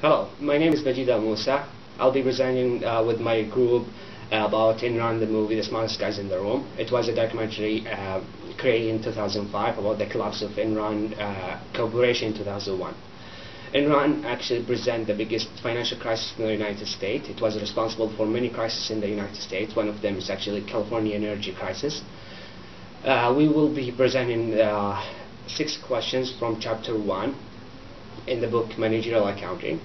Hello, my name is Majeed Almousa. I'll be presenting with my group about Enron, the movie The Smartest Guys in the Room. It was a documentary created in 2005 about the collapse of Enron Corporation in 2001. Enron actually presented the biggest financial crisis in the United States. It was responsible for many crises in the United States. One of them is actually California energy crisis. We will be presenting 6 questions from chapter 1 in the book Managerial Accounting.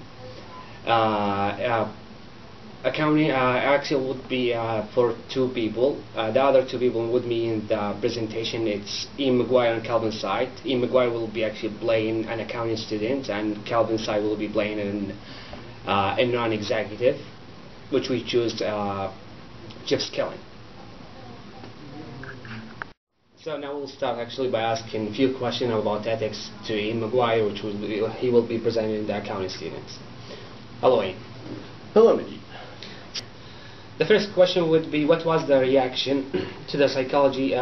Accounting actually would be for 2 people. The other 2 people would be in the presentation. It's McGuire and Kelvin side. McGuire will be actually playing an accounting student, and Kelvin side will be playing an Enron executive, which we choose Jeff Skilling. So now we'll start actually by asking a few questions about ethics to McGuire, which he will be presenting the accounting students. Hello, Ian. Hello, Majeed. The first question would be, what was the reaction to the psychology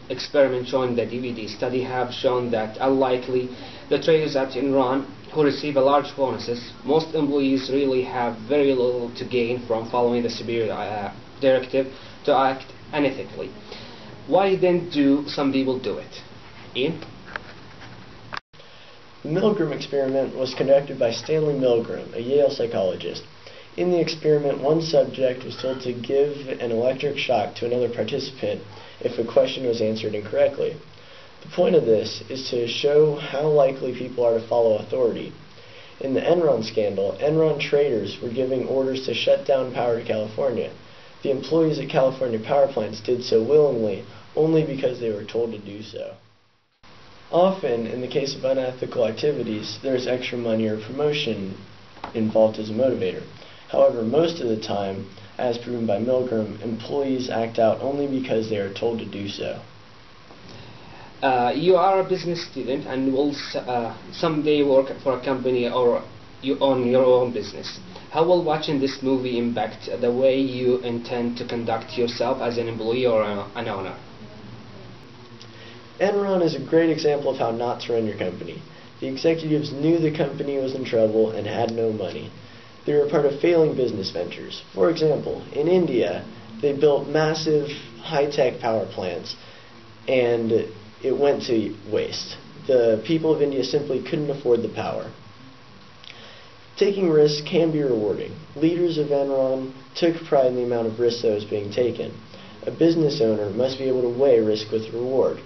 experiment showing the DVD study have shown that unlikely the traders at Enron who receive a large bonuses, most employees really have very little to gain from following the superior directive to act unethically. Why then do some people do it? Ian? The Milgram experiment was conducted by Stanley Milgram, a Yale psychologist. In the experiment, one subject was told to give an electric shock to another participant if a question was answered incorrectly. The point of this is to show how likely people are to follow authority. In the Enron scandal, Enron traders were giving orders to shut down power to California. The employees at California power plants did so willingly, only because they were told to do so. Often, in the case of unethical activities, there is extra money or promotion involved as a motivator. However, most of the time, as proven by Milgram, employees act out only because they are told to do so. You are a business student and will someday work for a company or you own your own business. How will watching this movie impact the way you intend to conduct yourself as an employee or an owner? Enron is a great example of how not to run your company. The executives knew the company was in trouble and had no money. They were part of failing business ventures. For example, in India, they built massive high-tech power plants, and it went to waste. The people of India simply couldn't afford the power. Taking risks can be rewarding. Leaders of Enron took pride in the amount of risk that was being taken. A business owner must be able to weigh risk with reward.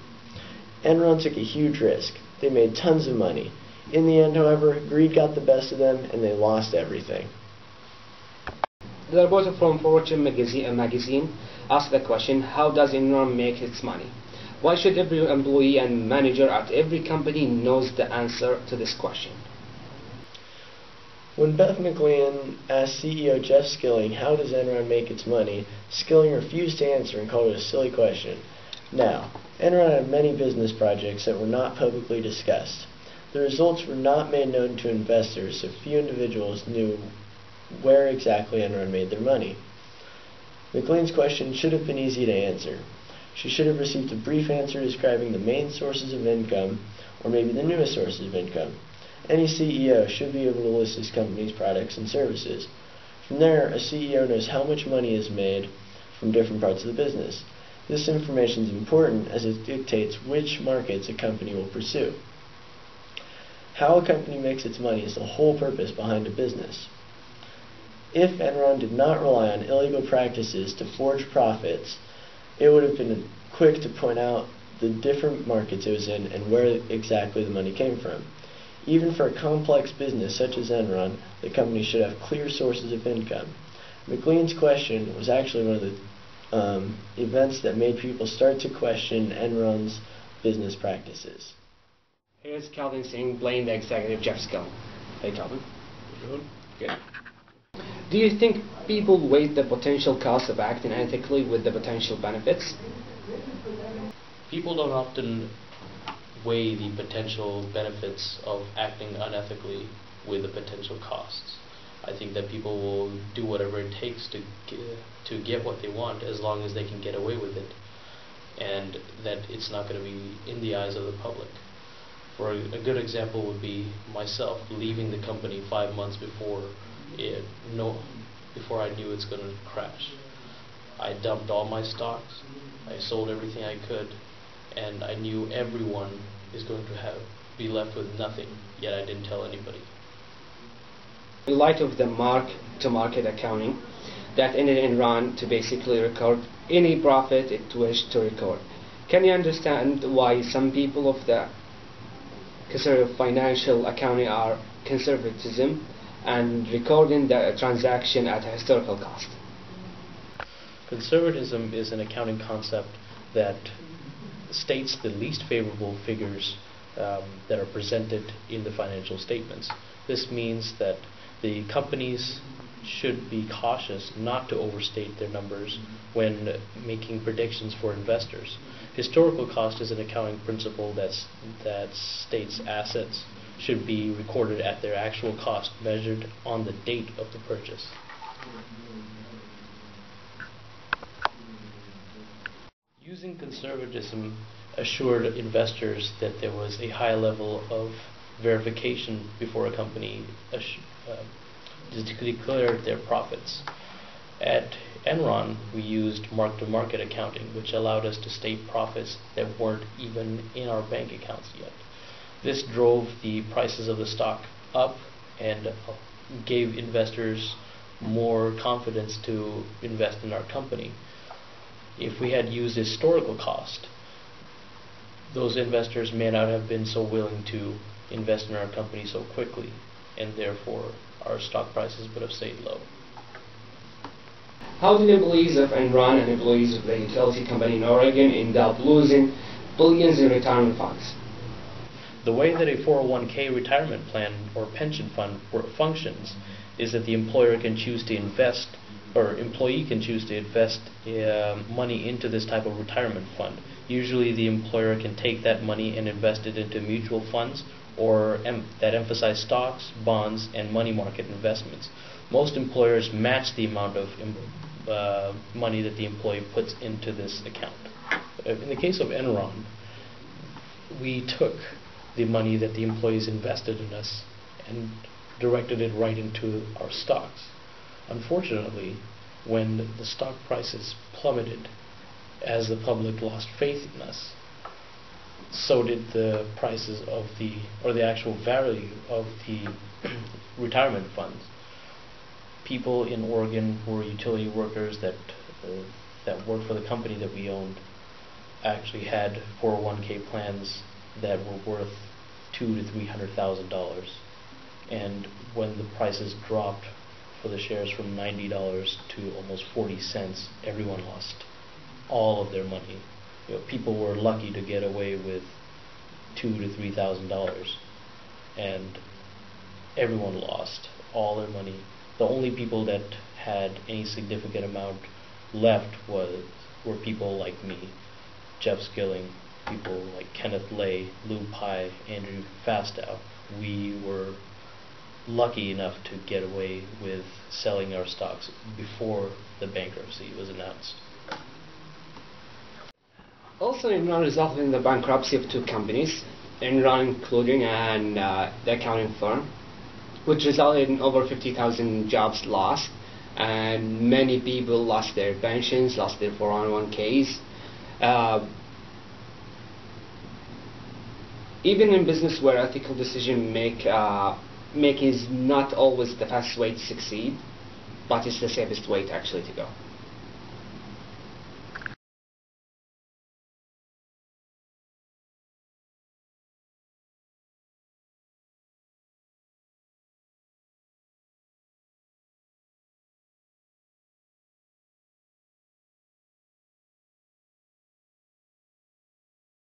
Enron took a huge risk. They made tons of money. In the end, however, greed got the best of them and they lost everything. The reporter from Fortune magazine asked the question, how does Enron make its money? Why should every employee and manager at every company knows the answer to this question? When Beth McLean asked CEO Jeff Skilling how does Enron make its money, Skilling refused to answer and called it a silly question. Now, Enron had many business projects that were not publicly discussed. The results were not made known to investors, so few individuals knew where exactly Enron made their money. McLean's question should have been easy to answer. She should have received a brief answer describing the main sources of income, or maybe the newest sources of income. Any CEO should be able to list his company's products and services. From there, a CEO knows how much money is made from different parts of the business. This information is important as it dictates which markets a company will pursue. How a company makes its money is the whole purpose behind a business. If Enron did not rely on illegal practices to forge profits, it would have been quick to point out the different markets it was in and where exactly the money came from. Even for a complex business such as Enron, the company should have clear sources of income. McLean's question was actually one of the events that made people start to question Enron's business practices. Here's Kelvin Singh playing the executive Jeff Skilling. Hey, Kelvin. Good. Do you think people weigh the potential cost of acting ethically with the potential benefits? People don't often weigh the potential benefits of acting unethically with the potential costs. I think that people will do whatever it takes to get what they want as long as they can get away with it, and that it's not going to be in the eyes of the public. For a good example would be myself leaving the company 5 months before before I knew it's going to crash. I dumped all my stocks, I sold everything I could, and I knew everyone is going to be left with nothing, yet I didn't tell anybody. In light of the mark-to-market accounting that ended Enron to basically record any profit it wished to record, can you understand why some people of the conservative financial accounting are conservatism and recording the transaction at a historical cost? Conservatism is an accounting concept that states the least favorable figures that are presented in the financial statements. This means that the companies should be cautious not to overstate their numbers when making predictions for investors. Historical cost is an accounting principle that states assets should be recorded at their actual cost, measured on the date of the purchase. Using conservatism assured investors that there was a high level of verification before a company declared their profits. At Enron, we used mark-to-market accounting, which allowed us to state profits that weren't even in our bank accounts yet. This drove the prices of the stock up and gave investors more confidence to invest in our company. If we had used historical cost, those investors may not have been so willing to invest in our company so quickly, and therefore our stock prices would have stayed low. How did employees of Enron and employees of the utility company in Oregon end up losing billions in retirement funds? The way that a 401k retirement plan or pension fund functions is that the employer can choose to invest, or employee can choose to invest money into this type of retirement fund. Usually the employer can take that money and invest it into mutual funds or that emphasize stocks, bonds, and money market investments. Most employers match the amount of money that the employee puts into this account. In the case of Enron, we took the money that the employees invested in us and directed it right into our stocks. Unfortunately, when the stock prices plummeted as the public lost faith in us, so did the prices of the actual value of the retirement funds. People in Oregon who were utility workers that worked for the company that we owned actually had 401k plans that were worth $200,000 to $300,000, and when the prices dropped for the shares from $90 to almost 40 cents, everyone lost all of their money. People were lucky to get away with $2,000 to $3,000, and everyone lost all their money. The only people that had any significant amount left were people like me, Jeff Skilling, people like Kenneth Lay, Lou Pye, Andrew Fastow. We were lucky enough to get away with selling our stocks before the bankruptcy was announced. Also, Enron resulted in the bankruptcy of two companies, Enron including and the accounting firm, which resulted in over 50,000 jobs lost, and many people lost their pensions, lost their 401ks. Even in business where ethical decision making is not always the fastest way to succeed, but it's the safest way to actually to go.